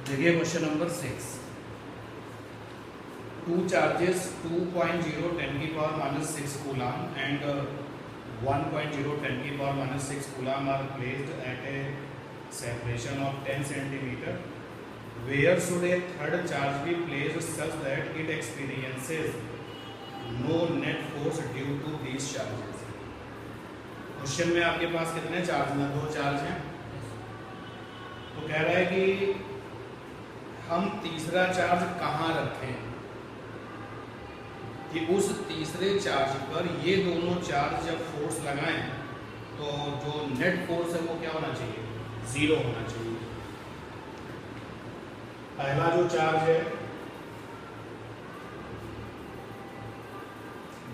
देखिए question number 6। Two charges 2.0 10 की power minus 6 coulomb and 1.0 10 की power minus 6 coulomb are placed at a separation of 10 centimeter. Where should a third charge be placed such that it experiences no net force due to these charges? Question में आपके पास कितने charge हैं? 2 charge हैं। तो कह रहा है कि हम तीसरा चार्ज कहाँ रखें कि उस तीसरे चार्ज पर ये दोनों चार्ज जब फोर्स लगाएं तो जो नेट फोर्स है वो क्या होना चाहिए? 0 होना चाहिए। पहला जो चार्ज है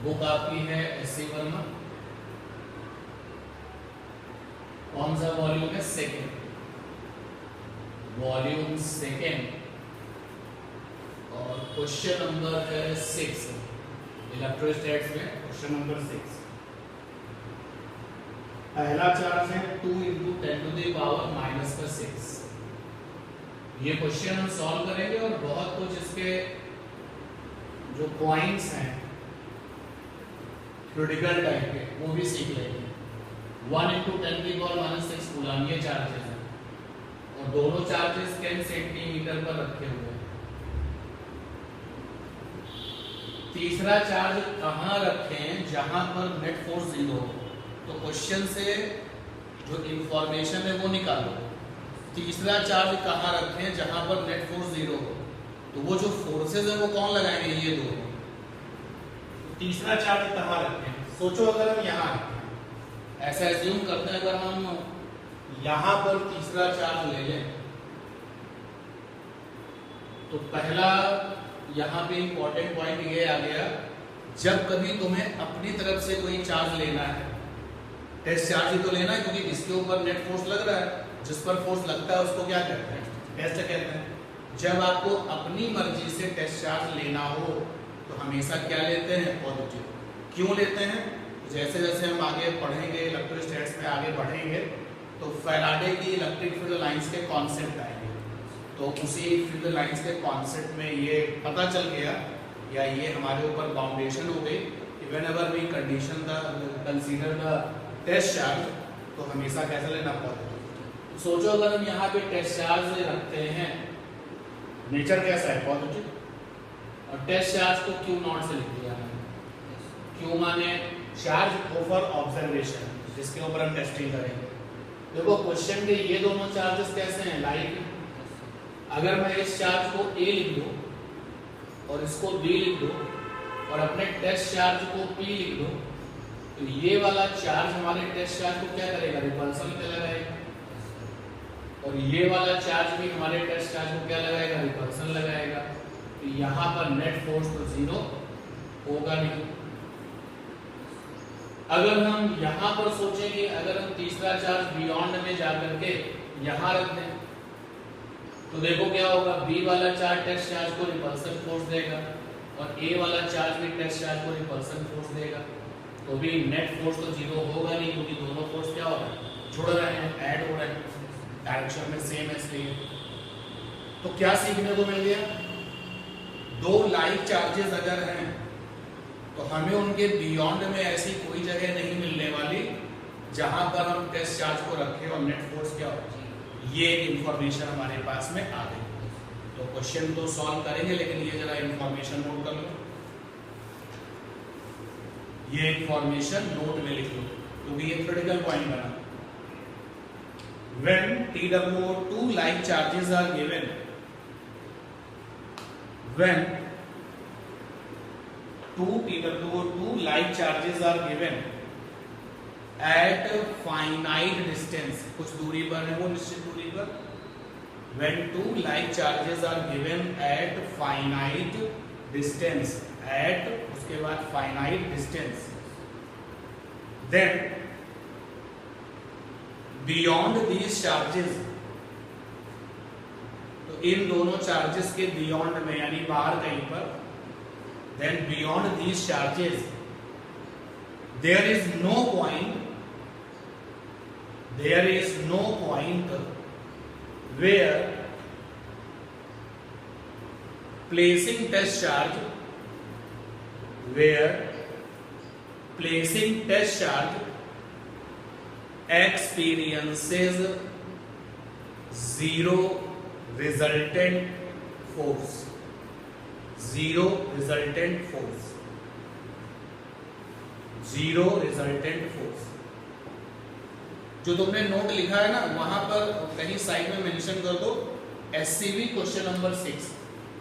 बुक आपकी है एससी वर्मा। कौन सा वॉल्यूम है? Second, volume second. और क्वेश्चन नंबर है 6 इलेक्ट्रोस्टैटिक्स में, क्वेश्चन नंबर 6। पहला चार्ज है 2 × 10⁻⁻6। ये क्वेश्चन हम सॉल्व करेंगे और बहुत कुछ इसके जो पॉइंट्स हैं थ्योरेटिकल टाइप के वो भी सीख लेंगे। 1 × 10⁻⁻6 कूलम ये चार्जेस हैं और दोनों चार्जेस 10 सेंटीमीटर पर रखे हुए हैं। तीसरा चार्ज कहाँ रखें जहां पर नेट फोर्स 0 हो? तो क्वेश्चन से जो इंफॉर्मेशन है वो निकालो। तीसरा चार्ज कहाँ रखें जहां पर नेट फोर्स 0 हो? तो वो जो फोर्सेस है वो कौन लगाएंगे? ये दोनों। तो तीसरा चार्ज कहाँ रखें? सोचो अगर हम यहाँ रखें, ऐसा एज्यूम करते हैं अगर हम यहाँ पर तीसरा चार्ज ले लें तो पहला यहाँ पे इंपॉर्टेंट पॉइंट ये आ गया, जब कभी तुम्हें अपनी तरफ से कोई चार्ज लेना है, टेस्ट चार्ज ही तो लेना है क्योंकि इसके ऊपर नेट फोर्स लग रहा है, जिस पर फोर्स लगता है उसको क्या कहते हैं? टेस्ट कहते हैं। जब आपको अपनी मर्जी से टेस्ट चार्ज लेना हो तो हमेशा क्या लेते हैं? पॉजिटिव। क्यों लेते हैं? जैसे जैसे हम आगे पढ़ेंगे इलेक्ट्रोस्टैटिक्स में आगे बढ़ेंगे तो फैराडे की इलेक्ट्रिक फील्ड लाइंस के कॉन्सेप्ट आएंगे, तो उसी फील्ड लाइंस के कॉन्सेप्ट में ये पता चल गया या ये हमारे ऊपर बाउंडेशन हो गई कि whenever we consider the test charge तो हमेशा कैसा लेना? पॉजिटिव। सोचो अगर हम यहाँ पे टेस्ट चार्ज रखते हैं, नेचर कैसा है? पॉजिटिव। और टेस्ट चार्ज को Q0 से लिख दिया है। Q माने चार्ज ओवर ऑब्जर्वेशन, जिसके ऊपर हम टेस्टिंग करेंगे। देखो क्वेश्चन के ये दोनों चार्जेस कैसे हैं? लाइक अगर मैं इस चार्ज को A लिख दूं और इसको B लिख दूं और अपने टेस्ट चार्ज को P लिख दूं तो ये वाला चार्ज हमारे टेस्ट चार्ज को क्या करेगा? रिपल्सन पे लगाएगा। और ये वाला चार्ज भी हमारे टेस्ट चार्ज को क्या लगाएगा? रिपल्सन लगाएगा। तो यहाँ पर नेट फोर्स तो 0 होगा नहीं। अगर हम यहाँ पर सोचेंगे, अगर हम तीसरा चार्ज बियॉन्ड में जाकर के यहाँ रख दें तो देखो क्या होगा? बी वाला चार्ज टेस्ट चार्ज को रिपल्सन फोर्स देगा और ए वाला चार्ज भी टेस्ट चार्ज को रिपल्सन फोर्स देगा। तो भी नेट फोर्स तो 0 होगा नहीं क्योंकि दोनों फोर्स क्या हो रहे हैं? जुड़ रहे हैं, ऐड हो रहे हैं, डायरेक्शन में सेम है इसलिए। तो क्या सीखने को मिल गया? 2 लाइक चार्जेस अगर हैं तो हमें उनके बियॉन्ड में ऐसी कोई जगह नहीं मिलने वाली जहां पर हम टेस्ट चार्ज को रखें और नेट फोर्स क्या हो। ये इंफॉर्मेशन हमारे पास में आ गई। तो क्वेश्चन तो सॉल्व करेंगे लेकिन ये जरा इंफॉर्मेशन नोट कर लो। ये इंफॉर्मेशन नोट में लिख लो क्योंकि ये क्रिटिकल पॉइंट बना। When TWO2 like charges are given, when 2 TWO2 like charges are given at finite distance, कुछ दूरी पर है वो निश्चित दूरी पर। When 2 like charges are given at finite distance, at उसके बाद finite distance, then beyond these charges, तो इन दोनों चार्जेस के बियॉन्ड में यानी बाहर कहीं पर, then beyond these charges there is no point where placing test charge where placing test charge experiences zero resultant force. Zero resultant force. Zero resultant force. जो तुमने नोट लिखा है ना वहां पर कहीं साइड में मेंशन कर दो एससीबी क्वेश्चन नंबर 6.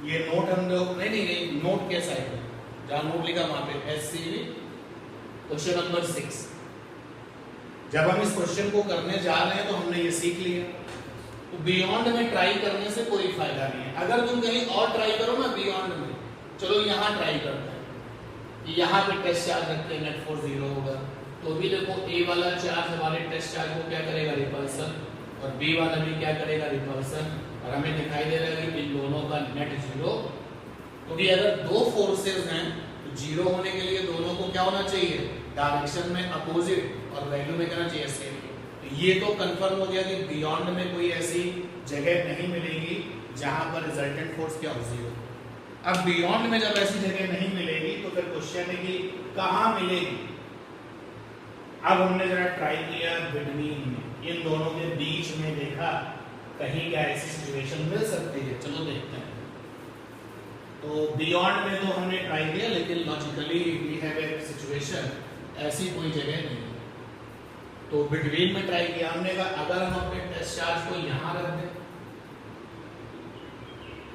ये नोट हम लोग नहीं नोट के साइड में जहां नोट लिखा वहां पे एससीबी क्वेश्चन नंबर 6. जब हम इस क्वेश्चन को करने जा रहे हैं तो हमने ये सीख लिया. तो बियॉन्ड में ट्राई करने से कोई फायदा नहीं है. अगर तुम कहीं और ट्राई करो ना बियॉन्ड में, चलो यहाँ ट्राई करते हैं कि यहाँ पे टेस्ट चार्ज रखते हैं नेट फोर्स 0 होगा, तो भी देखो ए वाला चार्ज हमारे टेस्ट चार्ज को क्या करेगा रिपल्सन, और बी वाला भी क्या करेगा रिपल्सन, और हमें दिखाई दे रहा है कि इन दोनों का नेट 0. क्योंकि अगर दो फोर्सेस हैं तो 0 होने के लिए दोनों को क्या होना चाहिए, डायरेक्शन में अपोजिट, और वैल्यू में क्या चाहिए सेम. तो ये तो कंफर्म हो गया कि बियॉन्ड में कोई ऐसी जगह नहीं मिलेगी जहां पर रिजल्टेंट फोर्स क्या हो 0. अब बियॉन्ड में जब ऐसी जगह नहीं मिलेगी तो फिर क्वेश्चन है कि कहां मिलेगी. अब हमने जरा ट्राई किया बिटवीन में, इन दोनों के बीच में देखा कहीं क्या ऐसी सिचुएशन मिल सकती है. चलो देखते हैं. तो बियॉन्ड में तो हमने ट्राई किया, लेकिन logically we have a situation, ऐसी कोई जगह नहीं. तो बिटवीन में ट्राई किया. हमने कहा अगर हम अपने टेस्ट चार्ज को यहां रख दें,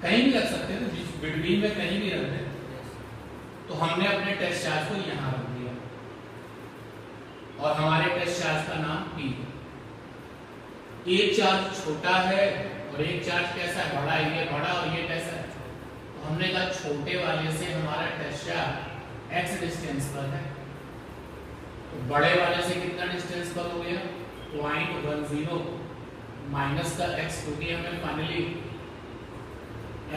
कहीं भी रख सकते हैं, बिटवीन में कहीं भी रख दें, तो हमने अपने टेस्ट चार्ज को यहां रख दिया और हमारे टेस्ट चार्ज का नाम P. एक चार्ज छोटा है और एक चार्ज कैसा है, बड़ा है. ये बड़ा और ये कैसा है. तो हमने कहा छोटे वाले से हमारा टेस्ट चार्ज x डिस्टेंस पर है, तो बड़े वाले से कितना डिस्टेंस पर हो गया 0.10 माइनस का x, क्योंकि हमें फाइनली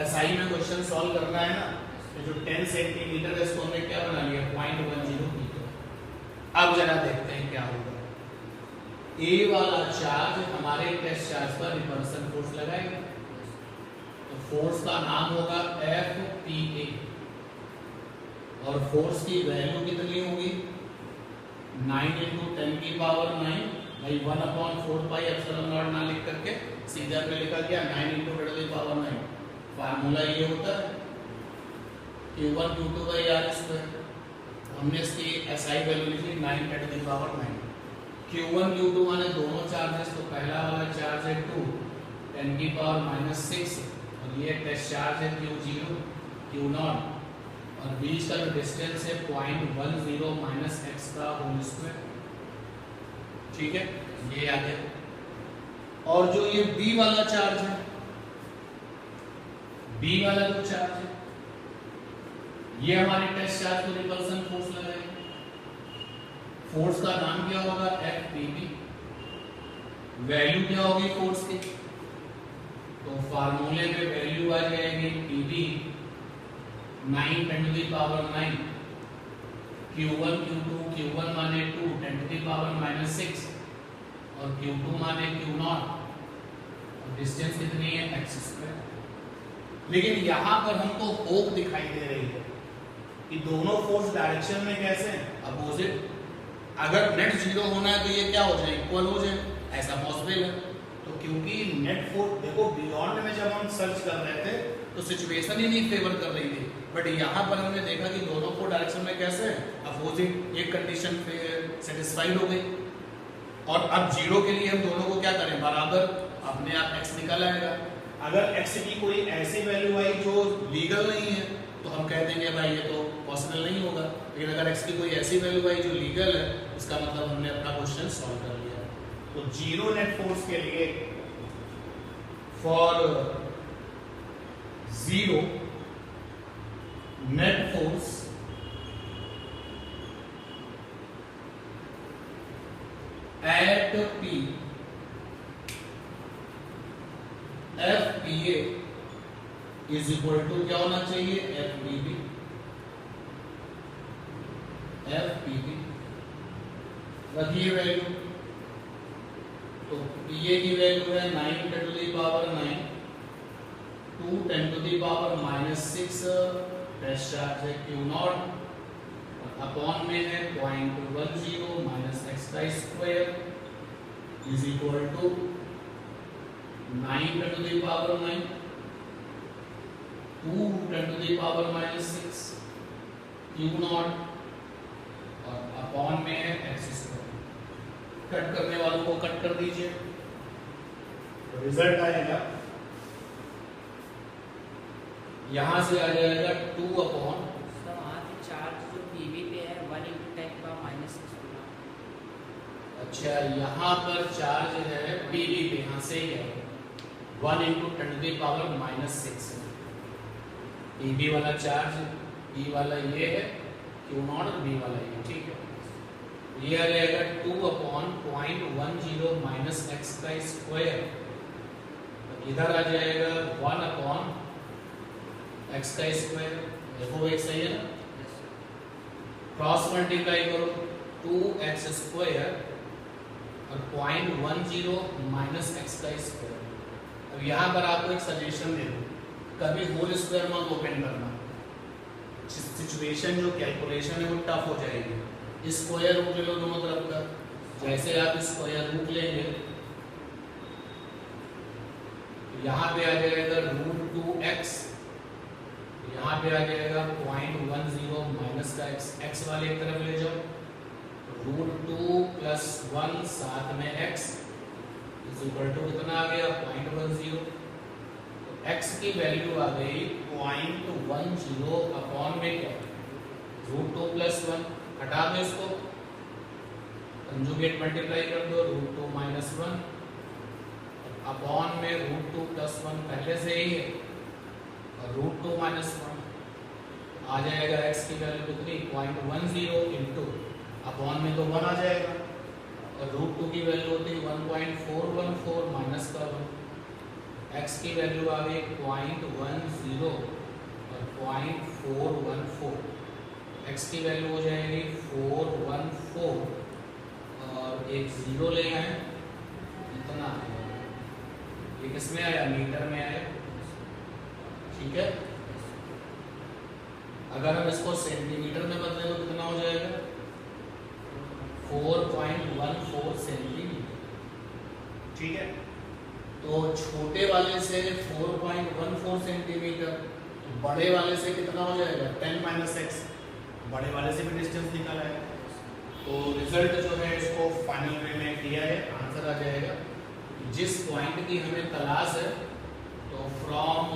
एसआई में क्वेश्चन सॉल्व करना है ना. तो जो 10 सेंटीमीटर है इसको हमने क्या बना लिया 0.10 मीटर. अब जरा देखते हैं क्या होगा. ए वाला चार्ज हमारे टेस्ट चार्ज पर रिपल्सन फोर्स लगाएगा, तो फोर्स का नाम होगा FPA, और फोर्स की वैल्यू कितनी होगी 9 × 10 की पावर 9 भाई 1/4 पाई एप्सिलॉन नॉट ना लिख करके सीधा पे लिखा गया 9 × 10 की पावर 9. फार्मूला ये होता है Q1 Q2/r². हमने इसकी SI वैल्यू लिखी 9 × 10 की पावर 9. Q1 Q2 माने दोनों चार्जेस, तो पहला वाला चार्ज है 2 10 की पावर -6, और ये टेस्ट चार्ज है Q0 Q0, और बीच का जो डिस्टेंस है 0.10 - x का होल स्क्वायर. ठीक है, ये आ गया. और जो ये B वाला चार्ज है, B वाला जो चार्ज है, ये हमारे टेस्ट चार्ज को रिपल्सन फोर्स लगाएगा. फोर्स का नाम क्या होगा FPB. वैल्यू क्या होगी फोर्स की, तो फार्मूले में वैल्यू आ जाएगी PB 9 × 10 की पावर 9. Q1 Q2, Q1 माने 2 10 की पावर -6, और Q2 माने Q0, और डिस्टेंस कितनी है x². लेकिन यहां पर हमको होप दिखाई दे रही है कि दोनों फोर्स डायरेक्शन में कैसे हैं अपोजिट. अगर नेट 0 होना है तो ये क्या हो जाए इक्वल हो जाए, ऐसा पॉसिबल है. तो क्योंकि नेट फोर्स देखो बियॉन्ड में जब हम सर्च कर रहे थे तो सिचुएशन ही नहीं फेवर कर रही थी, बट यहाँ पर हमने देखा कि दोनों को डायरेक्शन में कैसे है अपोजिट. एक कंडीशन सेटिस्फाइड हो गई, और अब 0 के लिए हम दोनों को क्या करें बराबर, अपने आप x निकल आएगा. अगर x की कोई ऐसी वैल्यू आई जो लीगल नहीं है तो हम कह देंगे भाई ये तो पॉसिबल नहीं होगा. लेकिन अगर x की कोई ऐसी वैल्यू आई जो लीगल है, उसका मतलब हमने अपना क्वेश्चन सॉल्व कर लिया. तो 0 नेट फोर्स के लिए for 0 net force at P FPA is equal to क्या होना चाहिए FPB. FPB रखिए वैल्यू, तो PA की वैल्यू है 9 × 10 की पावर 9 2 10 to the power -6 test charge है Q नॉट, अपॉन में है 0.10 माइनस एक्स का square is equal to 9 10 to the power 9, 2 10 to the power -6 Q not और अपॉन में है एक्स स्क्वायर। कट करने वालों को कट कर दीजिए, तो रिजल्ट आएगा यहां से आ जाएगा 2 अपॉन चार्ज जो पीवी पे है 1 × 10⁻⁶ कूलम। अच्छा, यहाँ पर चार्ज है पीवी पे, यहाँ से ही है 1 × 10⁻⁻⁶। पीवी वाला चार्ज, पी वाला ये है, क्यू नॉट और बी वाला ये, ठीक है। ये आ जाएगा 2 अपॉन 0.10 माइनस एक्स का स्क्वायर, इधर आ जाएगा 1 अपॉन एक्स का स्क्वायर। देखो एक सही है ना, क्रॉस मल्टीप्लाई करो 2x स्क्वायर और 0.10 माइनस एक्स का स्क्वायर। अब यहाँ पर आपको एक सजेशन दे दूँ, कभी होल स्क्वायर मत ओपन करना, सिचुएशन जो कैलकुलेशन है वो टफ हो जाएगी। स्क्वायर रूट ले लो दोनों तरफ का, जैसे आप स्क्वायर रूट लेंगे यहाँ पे आ जाएगा √2x, यहाँ पे आ जाएगा 0.10 माइनस का x वाले एक तरफ ले जाओ, √2 + 1 साथ में x इज इक्वल टू कितना आ गया 0.10। तो x की वैल्यू आ गई 0.10 अपॉन में क्या √2 + 1, हटा दो इसको, कंजुगेट मल्टीप्लाई कर दो √2 - 1 अपॉन में √2 + 1 पहले से ही है और √2 - 1 आ जाएगा x की वैल्यू कितनी 0.10 इंटू अपॉन में तो 1 आ जाएगा और √2 की वैल्यू होती है 1.414 माइनस का 1, x की वैल्यू आ गई 0.10 और 0.414, x की वैल्यू हो जाएगी 414 और एक 0 ले आए, इतना ये किस में आया, मीटर में आया, ठीक है। अगर हम इसको सेंटीमीटर में बदले तो कितना हो जाएगा 4.14 सेंटीमीटर, ठीक है। तो छोटे वाले से 4.14 सेंटीमीटर, तो बड़े वाले से कितना हो जाएगा 10 - x, बड़े वाले से भी डिस्टेंस निकाला है। तो रिजल्ट जो है इसको फाइनल वे में किया है, आंसर आ जाएगा जिस पॉइंट की हमें तलाश है, तो फ्रॉम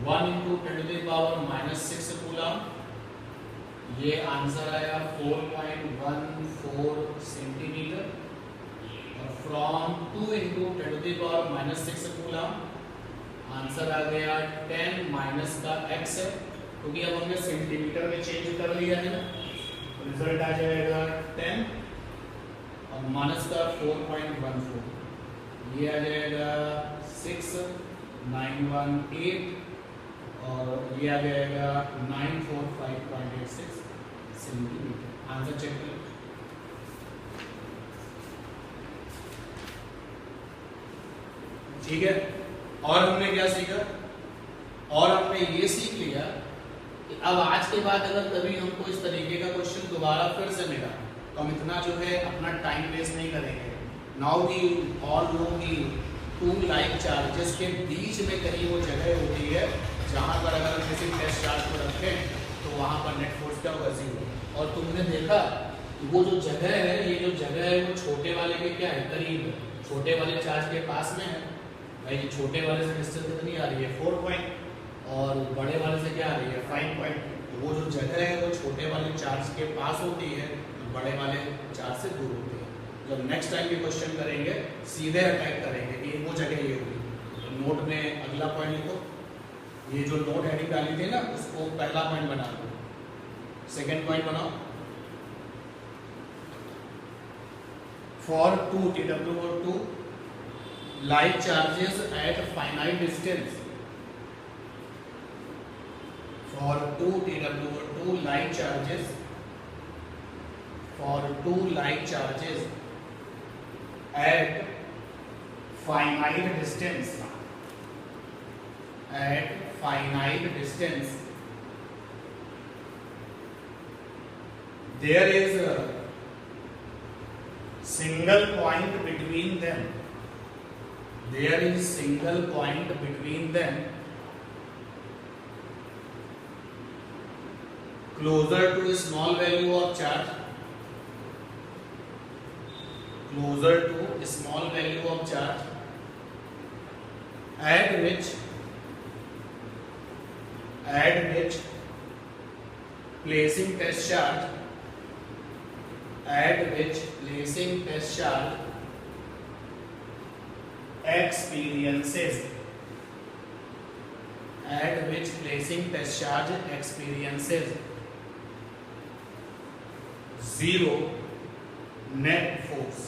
1 × 10⁻⁻⁶ कूलम, ये आंसर आया 4.14 सेंटीमीटर, और फ्रॉम 2 × 10⁻⁻⁶ कूलम आंसर आ गया 10 माइनस का x है, क्योंकि अब हमने सेंटीमीटर में चेंज कर लिया है ना, तो रिजल्ट आ जाएगा 10 और माइनस का 4.14, ये आ जाएगा 6918 और ये आ जाएगा 945.86 सेंटीमीटर। आंसर चेक करें। ठीक है, और हमने क्या सीखा, और हमने ये सीख लिया कि अब आज के बाद अगर कभी हमको इस तरीके का क्वेश्चन दोबारा फिर से मिला तो हम इतना जो है अपना टाइम वेस्ट नहीं करेंगे। नाउ वी ऑल नो कि 2 लाइक चार्जेस के बीच में कहीं वो जगह होती है जहाँ पर अगर हम किसी टेस्ट चार्ज को रखें तो वहाँ पर नेट फोर्स क्या होगा 0। और तुमने देखा कि वो जो जगह है, ये जो जगह है वो छोटे वाले के क्या है, करीब है, छोटे वाले चार्ज के पास में है। भाई छोटे वाले से डिस्टेंस कितनी आ रही है 4 पॉइंट और बड़े वाले से क्या आ रही है 5 पॉइंट। तो वो जो जगह है वो छोटे वाले चार्ज के पास होती है, बड़े वाले चार्ज से दूर होती है। जब नेक्स्ट टाइम भी क्वेश्चन करेंगे सीधे अटैक करेंगे कि वो जगह ये होगी। तो नोट में अगला पॉइंट लिखो, ये जो नोट हेडिंग डाली थी ना उसको पहला पॉइंट बना दो, सेकेंड पॉइंट बनाओ। For 2 TW2 like charges at finite distance, for 2 TW2 like charges, for 2 like charges at finite distance, at finite distance there is a single point between them. There is single point between them closer to a small value of charge. Closer to a small value of charge at which placing test charge experiences zero net force.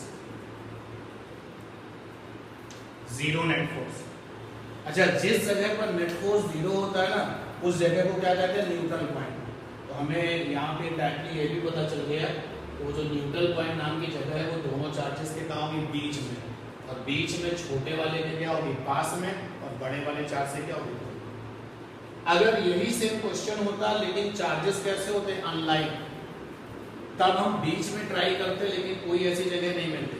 अच्छा, जिस जगह पर net force zero होता है ना, उस जगह को क्या कहते हैं? Neutral point. तो हमें यहाँ पे डायरेक्टली ये भी पता चल गया कि वो जो न्यूट्रल पॉइंट नाम की जगह है वो दोनों चार्जेस के कहाँ होगी? बीच में। और बीच में छोटे वाले के क्या होगी? पास में। और बड़े वाले चार्ज से क्या होगी? अगर यही सेम क्वेश्चन होता लेकिन चार्जेस कैसे होते? अनलाइक, तब हम बीच में ट्राई करते लेकिन कोई ऐसी जगह नहीं मिलती।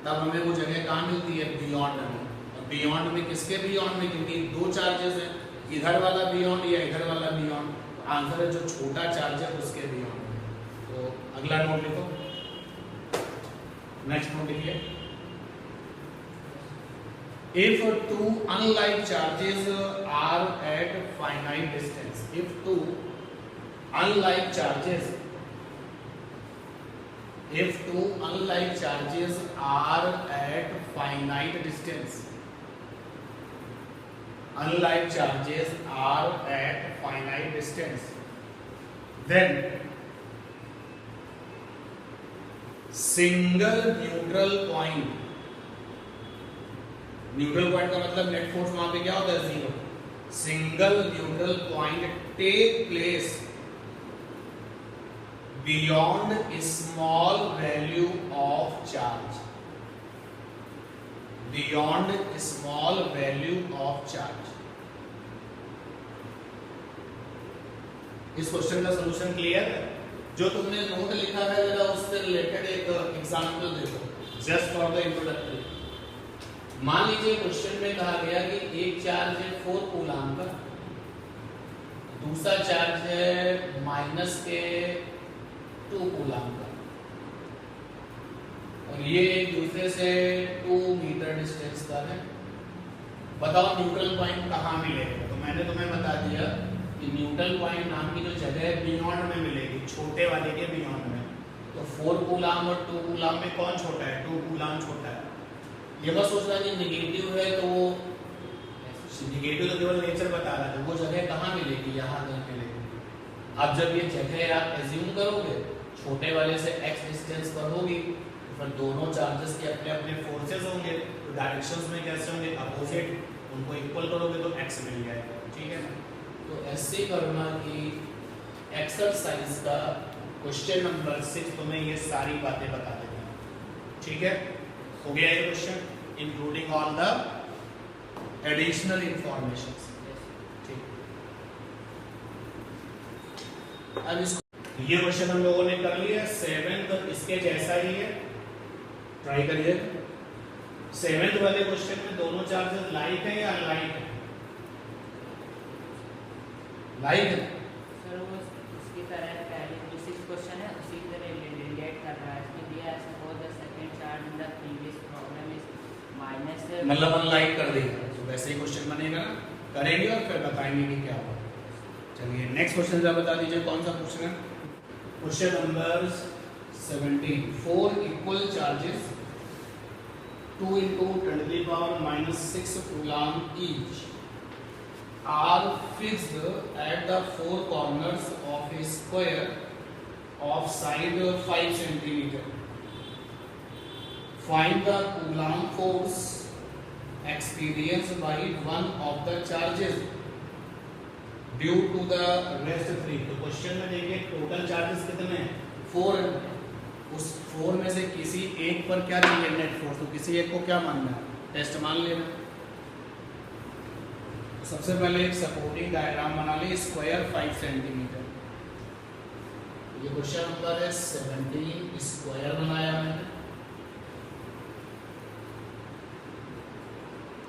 तब हमें वो जगह कहाँ मिलती है? बियॉन्ड में। और बियॉन्ड में किसके बियॉन्ड में? क्योंकि दो चार्जेस हैं, इधर वाला बियॉन्ड या इधर वाला बियॉन्ड। आंसर है जो छोटा चार्ज है उसके बियॉन्ड में। तो अगला नोट लिखो, नेक्स्ट नोट लिखिए। If two unlike charges are at finite distance, if two unlike charges are at finite distance, then single neutral point का मतलब नेट फोर्स वहां पे क्या होता है? Zero. Single neutral point take place beyond small value of charge. इस question का solution clear है? जो तुमने नोट लिखा है जरा उससे रिलेटेड एक एग्जांपल देखो, जस्ट फॉर द इंट्रोडक्टरी। मान लीजिए क्वेश्चन में कहा गया कि एक चार्ज है 4 कूलाम का, दूसरा चार्ज है माइनस के 2 कूलाम का, और ये एक दूसरे से 2 मीटर डिस्टेंस पर है। बताओ न्यूट्रल पॉइंट कहाँ मिलेगा? तो मैंने तुम्हें बता दिया कि न्यूट्रल पॉइंट नाम की जो जगह है बियॉन्ड में मिलेगी, छोटे वाले के बियॉन्ड में। तो 4 कूलाम और 2 कूलाम में कौन छोटा है? 2 कूलाम छोटा है। ये मत सोचना कि निगेटिव है तो वो निगेटिव तो केवल नेचर बता रहा है, वो जगह कहाँ मिलेगी? यहाँ नहीं मिलेगी। अब जब ये जगह आप एज्यूम करोगे छोटे वाले से x डिस्टेंस पर होगी, तो फिर दोनों चार्जेस के अपने अपने फोर्सेस होंगे, तो डायरेक्शंस में कैसे होंगे? अपोजिट। उनको इक्वल करोगे तो x मिल जाएगा, ठीक है ना? तो ऐसे करना कि एक्सरसाइज का क्वेश्चन नंबर 6 तुम्हें ये सारी बातें बता देगा, ठीक है? हो गया ये question including all the additional information, ठीक। अब इसको ये क्वेश्चन हम लोगों ने कर लिया। 7th इसके जैसा ही है, ट्राई करिए। 7th वाले क्वेश्चन में दोनों चार्जेस लाइक है या अनलाइक है? लाइक है सर, वो इसकी तरह पहले जो 6 क्वेश्चन है उसी तरह रिलेट कर रहा है। इसमें दिया है suppose the second charge in the previous problem is minus, मतलब अनलाइक कर देगा। तो वैसे ही क्वेश्चन बनेगा ना, करेंगे और फिर बताएंगे कि क्या होगा। चलिए नेक्स्ट क्वेश्चन जरा बता दीजिए कौन सा क्वेश्चन है? Question number 17। 4 equal charges 2 × 10⁻⁶ coulomb each are fixed at the 4 corners of a square of side 5 cm. Find the Coulomb force experienced by one of the charges due to the rest 3. तो question में देखिए total charges कितने हैं? 4 है। उस 4 में से किसी एक पर क्या चाहिए? Net force. तो किसी एक को क्या मानना है? टेस्ट मान लेना। सबसे पहले एक सपोर्टिंग डायग्राम बना ले, स्क्वायर 5 सेंटीमीटर। ये क्वेश्चन नंबर है 17, स्क्वायर बनाया मैंने।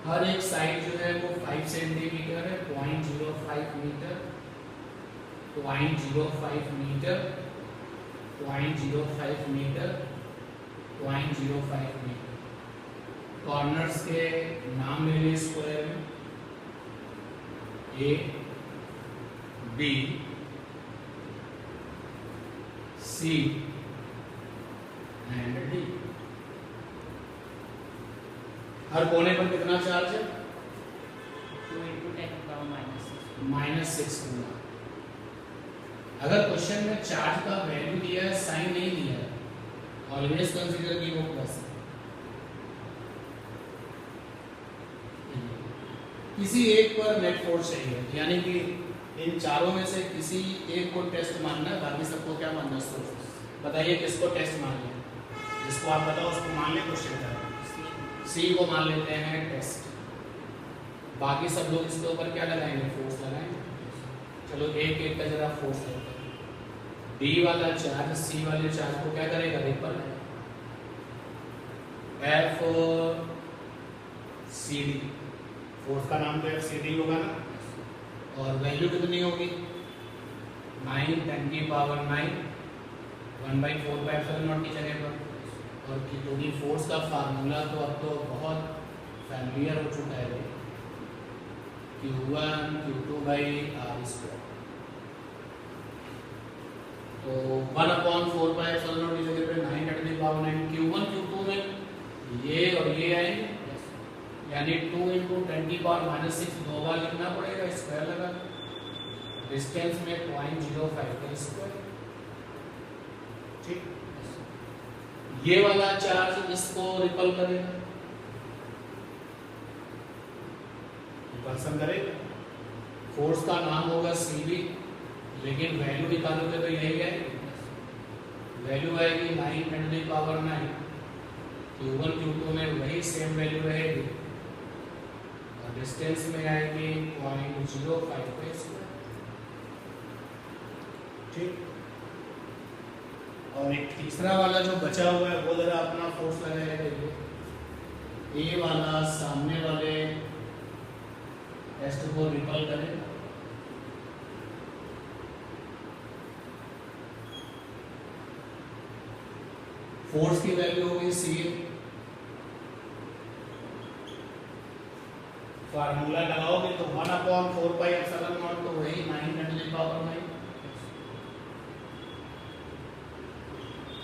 हर एक साइड जो है वो 5 सेंटीमीटर है, 0.05 metre, 0.05 metre, 0.05 metre, 0.05 metre. Corners के नाम ले लिए स्क्वायर में, A, B, C and D. हर कोने पर कितना चार्ज है? 2 × 10⁻⁻6 -6 गुना। अगर क्वेश्चन में चार्ज का वैल्यू दिया है, साइन नहीं दिया है, ऑलवेज कंसीडर की वो प्लस है। किसी एक पर नेट फोर्स चाहिए, यानी कि इन चारों में से किसी एक को टेस्ट मानना है, बाकी सबको क्या मानना है? सोर्स। बताइए किसको टेस्ट मान लें? जिसको आप बताओ उसको मान लें क्वेश्चन का। सी को मान लेते हैं टेस्ट। बाकी सब लोग इसके ऊपर क्या लगाएंगे? फोर्स लगाएंगे। चलो एक एक का जरा फोर्स लेते हैं। डी वाला चार्ज सी वाले चार्ज को क्या करेगा? Repel. F C D, force का नाम तो एफ सी डी होगा ना। और वैल्यू कितनी होगी? 9 × 10⁻9 1/4πε0 की जगह पर। और क्योंकि फोर्स का फार्मूला तो अब तो बहुत फैमिलियर हो चुका है, Q1 Q2/r²। तो 1/4πε0 की जगह पे 9 × 10⁻9, Q1 Q2 में ये और ये आएंगे, यानी 2 × 10⁻⁻6 दो बार लिखना पड़ेगा, स्क्वायर लगा। डिस्टेंस में 0.05 का स्क्वायर। ठीक, ये वाला चार्ज इसको रिपल करेगा, रिपल्सन करेगा। फोर्स का नाम होगा सीबी, लेकिन वैल्यू निकालोगे तो यही आएगी। वैल्यू आएगी 9 × 10⁻9। Q1 Q2 में वही सेम वैल्यू रहेगी, और डिस्टेंस में आएगी 0.05 का स्क्वायर। ठीक, और एक तीसरा वाला जो बचा हुआ है वो जरा अपना फोर्स लगाएगा। ए वाला सामने वाले टेस्ट को रिपल करेगा, फोर्स की वैल्यू होगी सी। फार्मूला लगाओगे तो 1/4πε0, तो वही 9 × 10⁻9।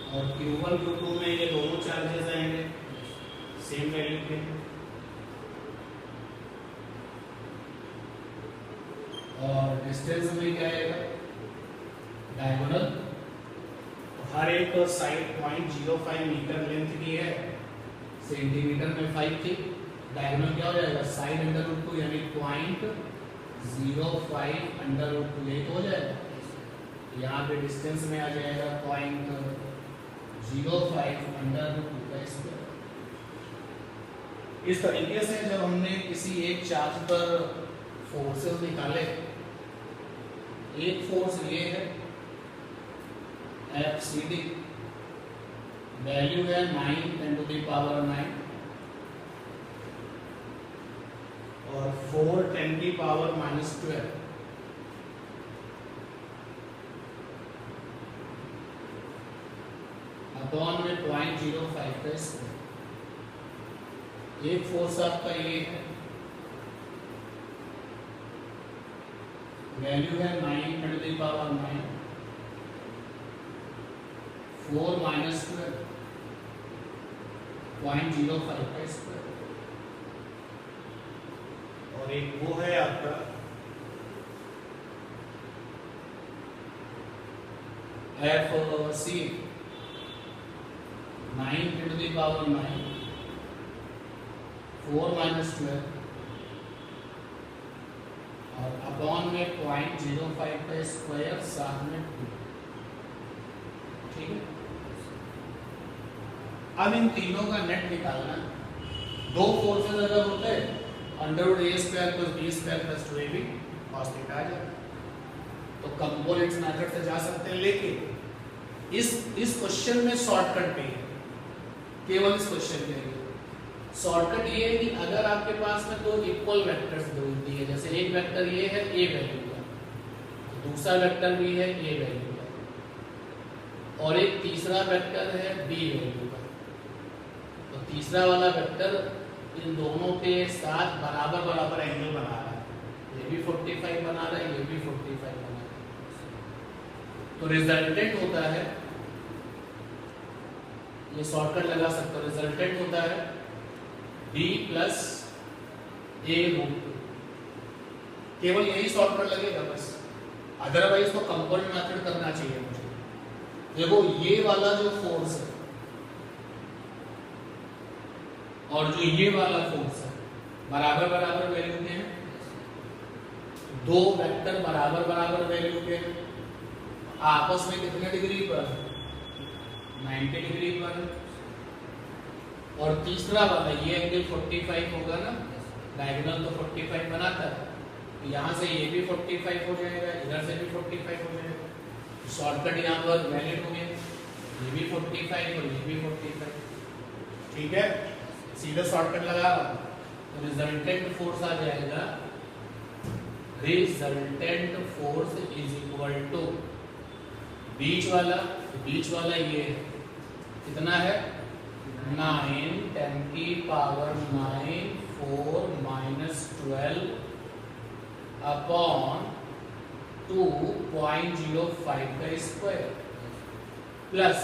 और Q1 Q2 में ये दोनों चार्जेस आएंगे सेम वैल्यू पे। और डिस्टेंस में क्या आएगा? डायगोनल। हर एक साइड 0.05 मीटर लेंथ की है, सेंटीमीटर में 5 थी। डायगोनल क्या हो जाएगा? साइड √2, यानी 0.05 √2, यही तो हो जाएगा। यहाँ पे डिस्टेंस में आ जाएगा 0.05 √2 का स्क्वायर। इस तरीके से जब हमने किसी एक चार्ज पर फोर्सेस निकाले, एक फोर्स ये है एफ सी डी, वैल्यू है 9 × 10⁻9, और 4 × 10⁻12, अपॉन में 0.05 का स्क्वायर। एक फोर्स आपका ये है, वैल्यू है 9 × 10⁻9, 4 - 12 0.05 का स्क्वायर। और एक वो है आपका एफ सी, 9 × 10⁻9, 4 - 12, और अपॉन में 0.05 का स्क्वायर, साथ में 2। ठीक है, अब इन तीनों का नेट निकालना। दो फोर्सेस अगर होते under root a² plus b² plus 2ab cos theta आ जाएगा। तो कंपोनेंट्स मेथड से जा सकते हैं, लेकिन इस क्वेश्चन में शॉर्टकट भी है, केवल इस क्वेश्चन के लिए शॉर्टकट ये है कि अगर आपके पास में दो इक्वल वेक्टर्स दिए है, जैसे एक वेक्टर ये है a वैल्यू का, दूसरा वेक्टर भी है a वैल्यू का, और एक तीसरा वेक्टर है b वैल्यू का, तो तीसरा वाला वेक्टर इन दोनों के साथ बराबर बराबर एंगल बना रहा है, ये भी 45 बना रहा है, ये भी 45 बना रहा है। तो रिजल्टेंट होता है, ये शॉर्टकट लगा सकते हो, रिजल्टेंट होता है b प्लस a रूट 2। केवल यही शॉर्टकट लगेगा बस, अदरवाइज तो कंपोनेंट मेथड करना चाहिए मुझे। देखो ये वाला जो फोर्स है और जो ये वाला फोर्स है बराबर बराबर वैल्यू के हैं, दो वेक्टर बराबर बराबर वैल्यू के हैं, आपस में कितने डिग्री पर, 90 डिग्री पर, और तीसरा वाला ये एंगल 45 होगा ना, डायगोनल तो 45 बनाता है, तो यहाँ से ये भी 45 हो जाएगा, इधर से भी 45 हो जाएगा, शॉर्टकट यहाँ पर वैलिड हो गया, ये भी 45 और ये भी 45, ठीक है, सीधा शॉर्टकट लगा रहा हूं। तो रिजल्टेंट फोर्स आ जाएगा, resultant force is equal to बीच वाला ये है, कितना है 9 10 की पावर 9 4 माइनस 12 अपॉन 2.05 का स्क्वायर प्लस,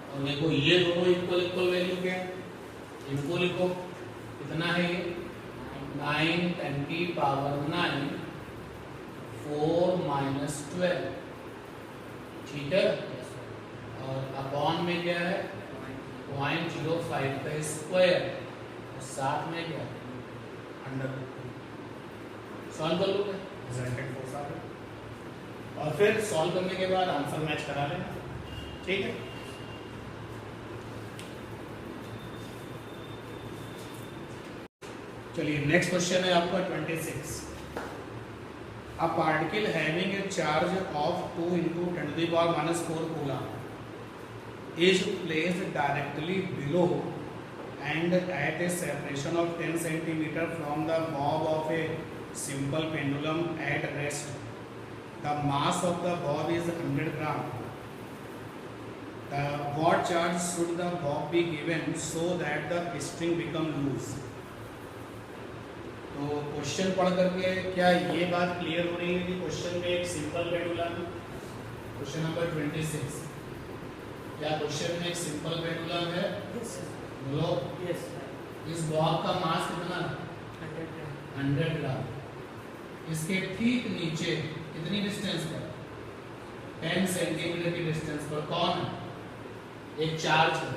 और देखो ये दोनों इक्वल इक्वल वैल्यू के हैं, इनको लिखो, कितना है ये 9 10 की पावर 9 4 माइनस 12, ठीक है, और अपॉन में क्या है 0.05 का स्क्वायर, और साथ में क्या अंडर रूट। सॉल्व कर लोगे रिजल्टेंट फोर्स आ गया, और फिर सॉल्व करने के बाद आंसर मैच करा लेना, ठीक है। चलिए नेक्स्ट क्वेश्चन है आपका 26। A particle having a charge of 2 into 10 to the power minus 4 coulomb is placed directly below and at a separation of 10 centimeter from the bob of a simple pendulum at rest. The mass of the bob is 100 gram. The what charge should the bob be given so that the string become loose? तो question पढ़ करके क्या ये बात clear हो रही है कि क्वेश्चन में एक सिंपल पेंडुलम, क्वेश्चन नंबर 26, क्या क्वेश्चन में एक सिंपल पेंडुलम है? बोलो यस। इस बॉब का मास कितना? 100 ग्राम। इसके ठीक नीचे कितनी डिस्टेंस पर? 10 सेंटीमीटर की डिस्टेंस पर कौन है? एक चार्ज है,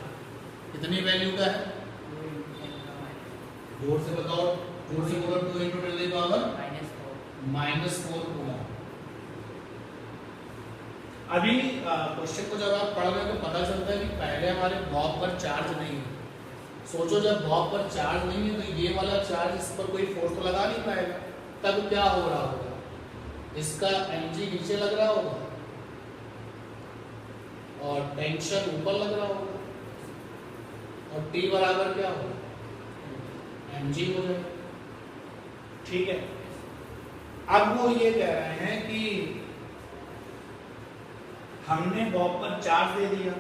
कितनी वैल्यू का है? जोर से बताओ, जोर से बोलो। 2 into 10 to the power -4 coulomb. अभी क्वेश्चन को जब आप पढ़ रहे हो तो पता चलता है कि पहले हमारे बॉब पर चार्ज नहीं है। सोचो जब बॉब पर चार्ज नहीं है तो ये वाला चार्ज इस पर कोई फोर्स तो लगा नहीं पाएगा, तब क्या हो रहा होगा? इसका mg नीचे लग रहा होगा और टेंशन ऊपर लग रहा होगा, और T बराबर क्या होगा? mg हो जाएगा, ठीक है। अब वो ये कह रहे हैं कि हमने बॉब पर चार्ज दे दिया,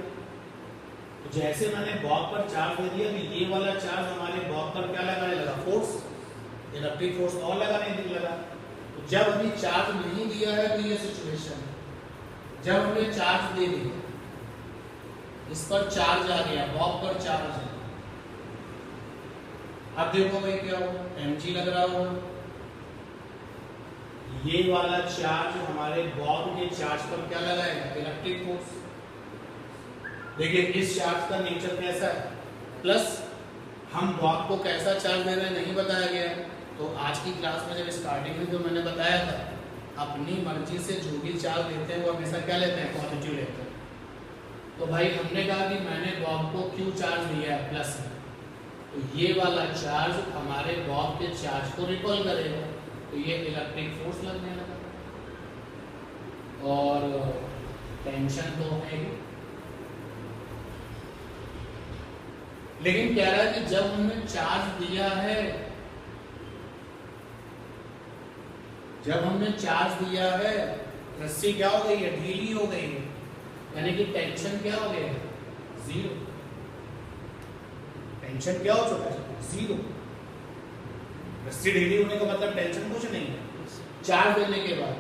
तो जैसे मैंने बॉब पर चार्ज दे दिया तो ये वाला चार्ज हमारे बॉब पर क्या लगाने लगा? फोर्स, इलेक्ट्रिक फोर्स और लगाने लगा। तो जब अभी चार्ज नहीं दिया है तो ये सिचुएशन है, जब हमने चार्ज दे दिया, इस पर चार्ज आ गया, बॉब पर चार्ज है, अब देखो भाई क्या होगा? mg लग रहा होगा, ये वाला चार्ज हमारे बॉब के चार्ज पर क्या लगाएगा? Electric force. देखिए इस चार्ज का नेचर कैसा है, प्लस हम बॉब को कैसा चार्ज दे रहे हैं नहीं बताया गया है। तो आज की क्लास में जब स्टार्टिंग में जो मैंने बताया था, अपनी मर्जी से जो भी चार्ज लेते हैं वो हमेशा क्या लेते हैं? पॉजिटिव लेते हैं। तो भाई हमने कहा कि मैंने बॉब को क्यू चार्ज दिया है प्लस में, तो ये वाला चार्ज हमारे बॉब के चार्ज को रिपल करेगा, तो ये इलेक्ट्रिक फोर्स लगने लगा। और टेंशन तो है ही, लेकिन कह रहा है कि जब हमने चार्ज दिया है, जब हमने चार्ज दिया है, रस्सी क्या हो गई है, ढीली हो गई है, यानी कि टेंशन क्या हो गया है, जीरो। टेंशन क्या हो चुका है, जीरो। रस्सी ढीली होने का मतलब टेंशन कुछ नहीं है चार्ज देने के बाद,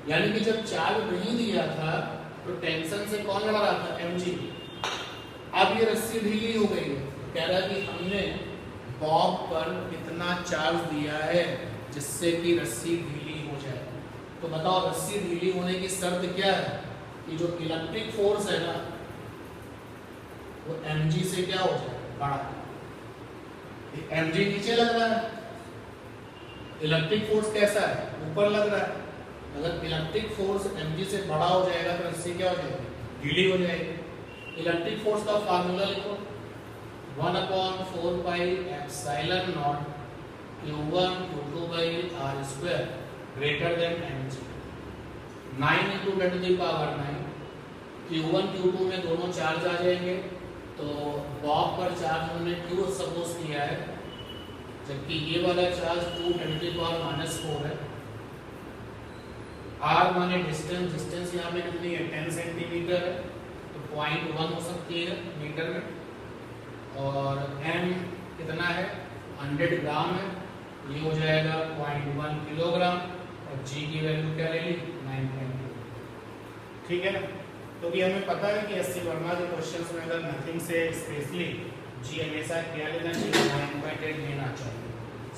यानी कि जब चार्ज नहीं दिया था तो टेंशन से कौन लड़ रहा था, mg। अब ये रस्सी ढीली हो गई है, कह रहा कि हमने बॉब पर कितना चार्ज दिया है जिससे कि रस्सी ढीली हो जाए। तो बताओ रस्सी ढीली होने की शर्त क्या है, कि जो इलेक्ट्रिक फोर्स है ना वो mg से क्या हो जाए, बड़ा। mg नीचे लग रहा है, इलेक्ट्रिक फोर्स कैसा है, ऊपर लग रहा है। अगर इलेक्ट्रिक फोर्स mg से बड़ा हो जाएगा तो रस्सी क्या हो जाएगी, ढीली हो जाएगी। इलेक्ट्रिक फोर्स का फार्मूला लिखो, 1/4 pi epsilon not Q1 Q2 by R square greater than mg। 9 into 10 to the power 9, Q1 Q2 में दोनों चार्ज आ जाएंगे, तो बॉब पर चार्ज हमने Q सपोज किया है, जबकि ये वाला चार्ज 2 10 to the power -4 है। R माने डिस्टेंस, डिस्टेंस यहाँ पे कितनी है, 10 सेंटीमीटर है, तो 0.1 हो सकती है मीटर में। और m कितना है, 100 ग्राम है, ये हो जाएगा 0.1 किलोग्राम। और g की वैल्यू क्या ले ली, 9.2। ठीक है ना। तो ये हमें पता है कि एससी वर्मा के क्वेश्चंस में अगर नथिंग से स्पेशली g हमेशा क्या लेना चाहिए, 9.8 लेना चाहिए।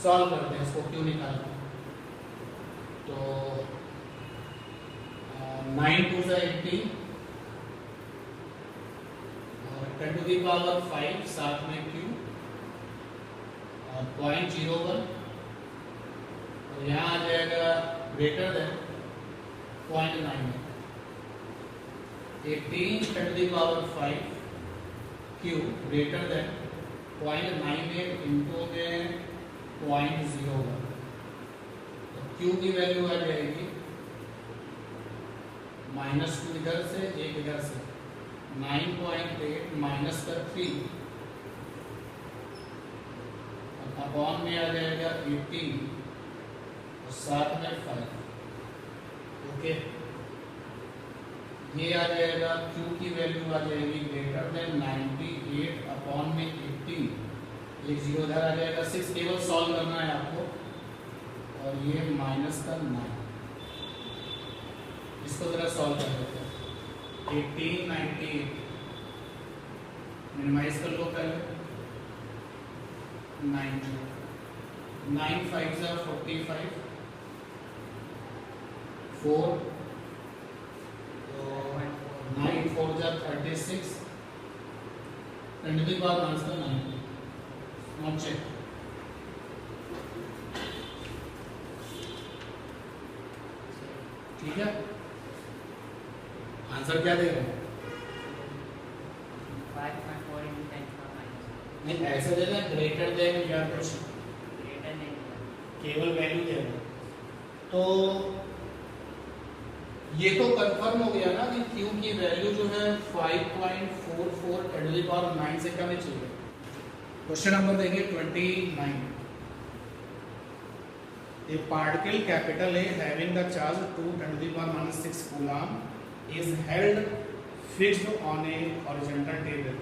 सॉल्व करते हैं इसको, क्यों निकालना। तो 9 2 से 18 और 10 to the power 5 साथ में q और 0.01, और यहाँ आ जाएगा greater than 0.9। 18 10 to the power 5 q greater than 0.98 into में 0.01, तो q की वैल्यू आ जाएगी -2 इधर से, 1 इधर से, 9.8 माइनस कर 3 और अपॉन में आ जाएगा 18 और साथ में 5। ओके, ये आ जाएगा Q की वैल्यू आ जाएगी ग्रेटर देन 98 अपॉन में 18, एक जीरो इधर आ जाएगा 6। केवल सॉल्व करना है आपको, और ये माइनस का 9, इसको जरा सॉल्व कर लेते हैं। 18 98 मिनिमाइज कर लो पहले, 90 9 5 जा 45 4 तो 9 4 जा 36 10 to the power answer 90। Not check. ठीक है, आंसर क्या दे रहे हैं, 5.4 into 10 to the power -4। नहीं ऐसे दे रहे ग्रेटर देन या कुछ ग्रेटर देन, केवल वैल्यू दे रहे। तो ये तो कंफर्म हो गया ना कि Q की वैल्यू जो है 5.44 10 to the power 9 से कम ही चाहिए। क्वेश्चन नंबर देखिए 29। A particle capital A having the charge 2 10 to the power -6 coulomb is held fixed on a horizontal table।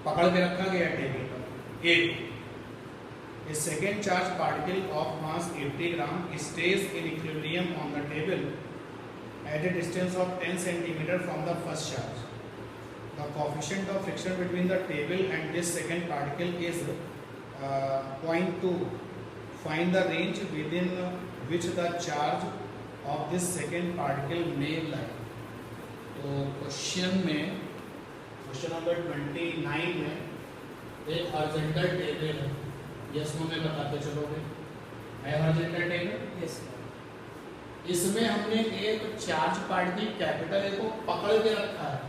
पकड़ के रखा गया टेबल पर। A second charged particle of mass 80 gram stays in equilibrium on the table at a distance of 10 centimeter from the first charge. The coefficient of friction between the table and this second particle is 0.2. Find the range within which the charge of this second particle may lie. तो question में, question number 29 में एक horizontal table है, yes no में बताते चलोगे, है horizontal table. Yes. इसमें हमने एक चार्ज पार्टिकल कैपिटल ए को पकड़ के रखा है,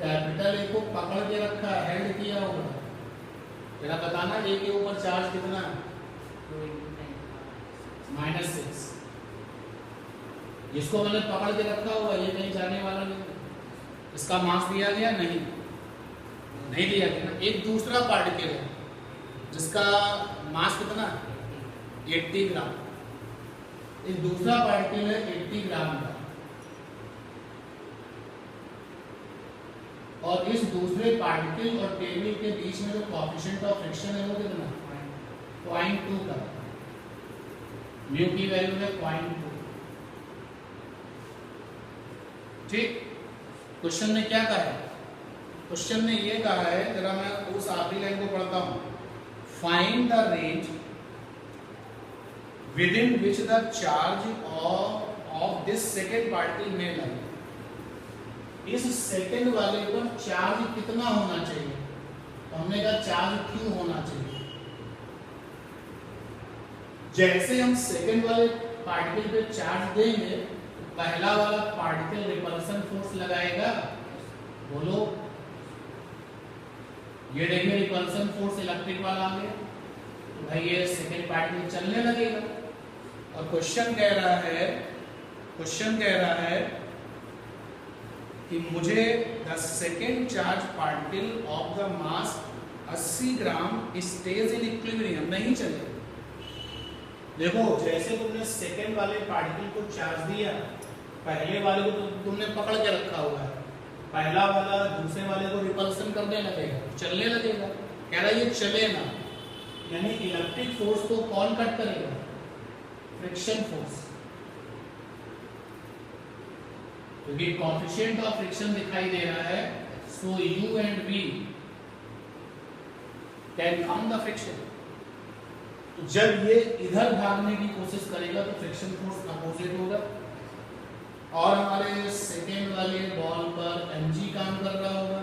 कैपिटल ए को पकड़ के रखा है, हेल्ड किया होगा, जरा बताना ए के ऊपर चार्ज कितना है? 2 into 10 -6। इसको मैंने पकड़ के रखा हुआ, ये कहीं जाने वाला नहीं। इसका मास दिया गया नहीं दिया गया ना। एक दूसरा पार्टिकल है जिसका मास कितना है? 80 ग्राम। एक दूसरा पार्टिकल है 80 ग्राम का, और इस दूसरे पार्टिकल और टेबल के बीच में जो कोएफिशिएंट ऑफ फ्रिक्शन है वो कितना? 0.2 का। म्यू की वैल्यू है 0.2। ठीक। क्वेश्चन ने क्या कहा है? क्वेश्चन ने ये कहा है, जरा मैं उस आखिरी लाइन को पढ़ता हूं। Find the range with in which the charge of this second particle में लाई। इस सेकेंड वाले पर चार्ज कितना होना चाहिए? तो हमने कहा चार्ज क्यों होना चाहिए। जैसे हम सेकेंड वाले पार्टिकल पे चार्ज देंगे, पहला वाला पार्टिकल रिपल्सन फोर्स लगाएगा। बोलो, ये देखिए रिपल्सन फोर्स इलेक्ट्रिक वाला आ गया, तो भाई ये सेकेंड पार्टिकल चलने लगेगा। और क्वेश्चन कह रहा है कि मुझे the second charge particle of the mass 80 gram stage in equilibrium, नहीं चले। देखो, जैसे तुमने सेकेंड वाले पार्टिकल को चार्ज दिया, पहले वाले को तो तुमने पकड़ के रखा हुआ है, पहला वाला दूसरे वाले को रिपल्सन करने लगेगा, चलने लगेगा। कह रहा है ये चले ना, यानी इलेक्ट्रिक फोर्स को कौन कट करेगा? Friction force. क्योंकि कोएफिशिएंट ऑफ फ्रिक्शन दिखाई दे रहा है, so you and we can count the friction. तो जब ये इधर भागने की कोशिश करेगा तो फ्रिक्शन फोर्स अपोजिट होगा, और हमारे सेकेंड वाले बॉल पर mg काम कर रहा होगा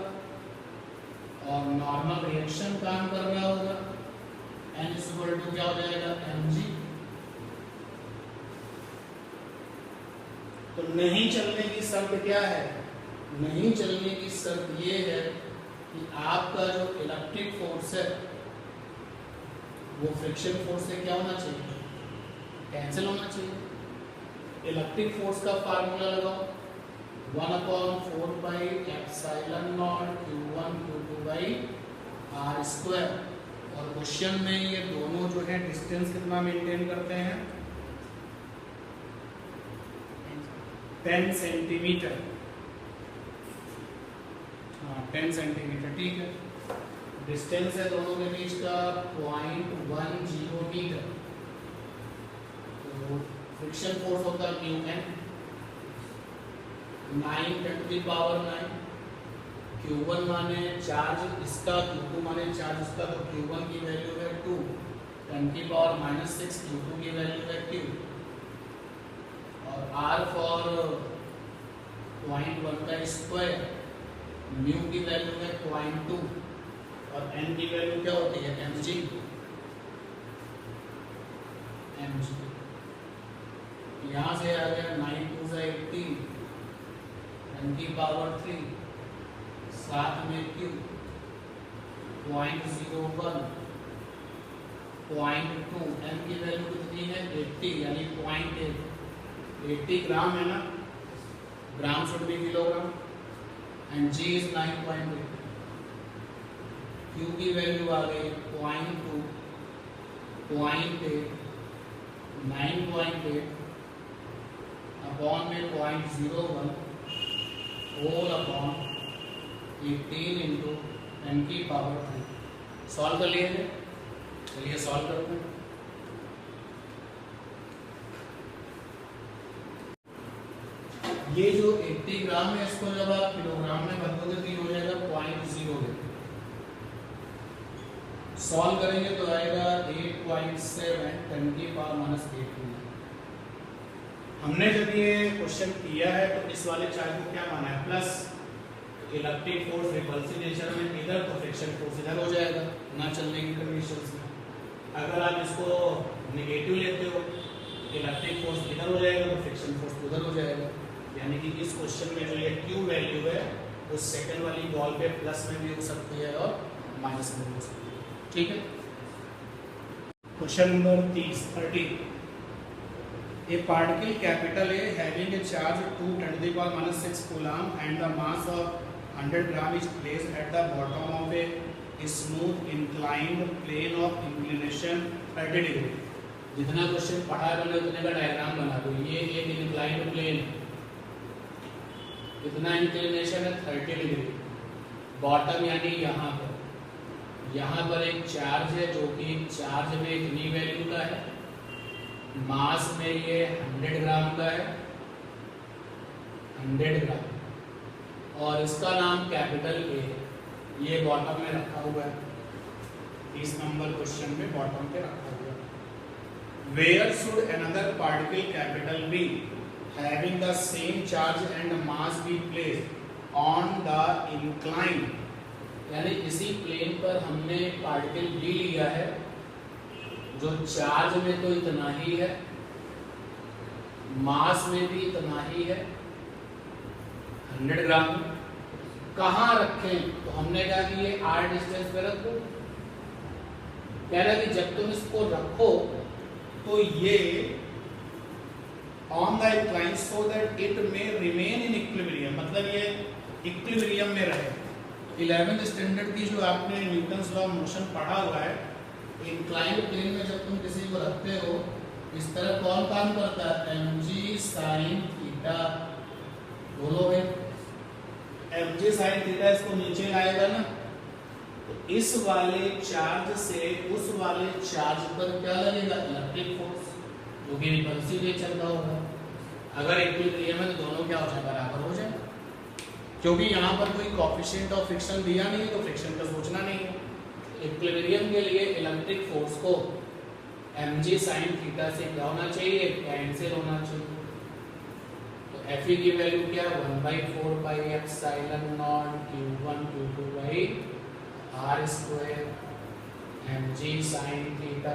और नॉर्मल रिएक्शन काम कर रहा होगा। n इक्वल टू क्या हो जाएगा? mg। तो नहीं चलने की शर्त क्या है? नहीं चलने की शर्त ये है कि आपका जो इलेक्ट्रिक फोर्स है वो फ्रिक्शन फोर्स से क्या होना चाहिए? कैंसिल होना चाहिए। इलेक्ट्रिक फोर्स का फार्मूला लगाओ, 1/4 pi epsilon not q1 q2 by r square. और क्वेश्चन में ये दोनों जो है डिस्टेंस कितना मेंटेन करते हैं? 10 सेंटीमीटर। हाँ, 10 सेंटीमीटर, ठीक है। डिस्टेंस है दोनों के बीच का 0.10 मीटर। तो फ्रिक्शन फोर्स होता है q n, 9 × 10⁹। q1 माने चार्ज इसका, q2 माने चार्ज इसका, तो q1 की वैल्यू है 2, 10⁻⁶, q2 की वैल्यू है 2, और r फॉर 0.1 का स्क्वायर, म्यू की वैल्यू है 0.2, और n की वैल्यू क्या होती है? mg। यहाँ से आ गया 9 × 2 = 18, 10⁻3, साथ में q 0.01, 0.2, n की वैल्यू कितनी है? 80, यानी 0.8। 80 ग्राम है ना, gram should be kilogram, and g is 9.8। q की वैल्यू आ गई 0.2, 0.8, 9.8 अपॉन में 0.01 होल अपॉन 18 इंटू 10⁻3। सॉल्व कर लिए? चलिए सॉल्व करते हैं। ये जो 80 ग्राम है इसको जब आप किलोग्राम में बदलोगे तो ये हो जाएगा 0.08। सॉल्व करेंगे तो आएगा 8.7 10⁻⁸। हमने जब ये क्वेश्चन किया है तो इस वाले चार्ज को क्या माना है? Plus. Electric force repulsive nature में इधर, तो फ्रिक्शन फोर्स इधर हो जाएगा ना चलने की कंडीशंस में। अगर आप इसको नेगेटिव लेते हो, इलेक्ट्रिक फोर्स इधर हो जाएगा तो फ्रिक्शन फोर्स उधर हो जाएगा। यानी कि इस क्वेश्चन में जो ये q वैल्यू है वो सेकंड वाली बॉल पे प्लस में भी हो सकती है और माइनस में भी हो सकती है। ठीक है। Question number 30 a particle capital A having a charge 2 × 10⁻⁶ coulomb and the mass of 100 gram is placed at the bottom of a smooth inclined plane of inclination 30 degree. जितना क्वेश्चन पढ़ा है मैंने उतने का डायग्राम बना दो। ये एक इंक्लाइंड प्लेन, कितना इंक्लिनेशन है 30 डिग्री, बॉटम यानी यहाँ पर एक चार्ज है जो कि चार्ज में इतनी वैल्यू का है, मास में ये 100 ग्राम का है, 100 ग्राम, और इसका नाम कैपिटल ए है। ये बॉटम में रखा हुआ है, 30 नंबर क्वेश्चन में बॉटम पे रखा हुआ है। Where should another particle capital B having the same charge and mass be placed on the incline, यानी इसी प्लेन पर हमने पार्टिकल बी लिया है जो चार्ज में तो इतना ही है, मास में भी इतना ही है, 100 ग्राम। कहाँ रखें? तो हमने कहा कि ये r डिस्टेंस पे रखो। कह रहा कि जब तुम इसको रखो तो ये on the incline so that it may remain in equilibrium, मतलब ये इक्विलिब्रियम में रहे। 11th स्टैंडर्ड की जो आपने न्यूटन्स लॉ ऑफ मोशन पढ़ा हुआ है, इंक्लाइंड प्लेन में जब तुम किसी को रखते हो इस तरह कौन काम करता है? mg sin theta. बोलो भाई, mg sin थीटा इसको नीचे लाएगा ना, तो इस वाले चार्ज से उस वाले चार्ज पर क्या लगेगा? इलेक्ट्रिक फोर्स, जो कि रिपल्सिव नेचर का होगा। अगर इक्विलिब्रियम है तो दोनों क्या हो जाए? बराबर हो जाए, क्योंकि यहाँ पर कोई कोएफिशिएंट ऑफ फ्रिक्शन दिया नहीं है तो फ्रिक्शन का सोचना नहीं है। इक्विलिब्रियम के लिए इलेक्ट्रिक फोर्स को mg sin थीटा से क्या होना चाहिए? कैंसिल होना चाहिए। तो Fe की वैल्यू क्या? 1/4 pi epsilon not q1 q2 by r square mg sin theta.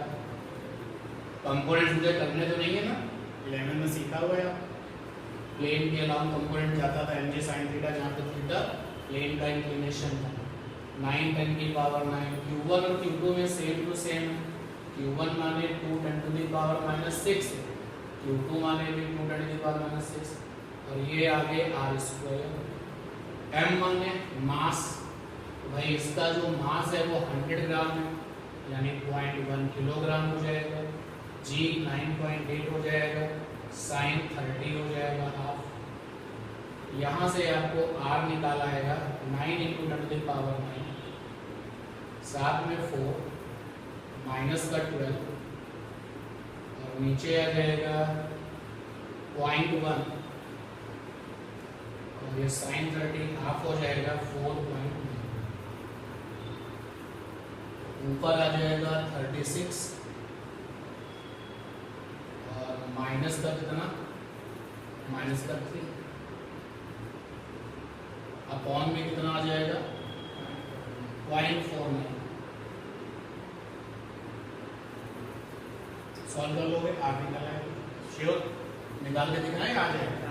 Component मुझे करने तो नहीं है ना, 11 में सीखा हुआ है। प्लेन के अलावा कंपोनेंट जाता था mg sin थीटा, जहाँ पे थीटा प्लेन का इंक्लिनेशन था। 9 × 10⁹ q1 और q2 में सेम टू सेम, q1 माने 2 × 10⁻⁶, q2 माने भी 2 × 10⁻⁶, और ये आगे r स्क्वायर। m माने मास, भाई इसका जो मास है वो 100 ग्राम है, यानी 0.1 किलोग्राम हो जाएगा। g 9.8 हो जाएगा, साइन 30 हो जाएगा हाफ। यहाँ से आपको r निकाला आएगा 9 × 10⁻⁹, साथ में 4 माइनस का 12, और नीचे आ जाएगा 0.1, और ये साइन 30 हाफ हो जाएगा 4.9, ऊपर आ जाएगा 36, और माइनस का कितना? माइनस का 3, अपॉन में कितना आ जाएगा? 0.49। सॉल्व कर लोगे? आप निकाल आएंगे, श्योर निकाल के दिखाएं, आ जाएगा।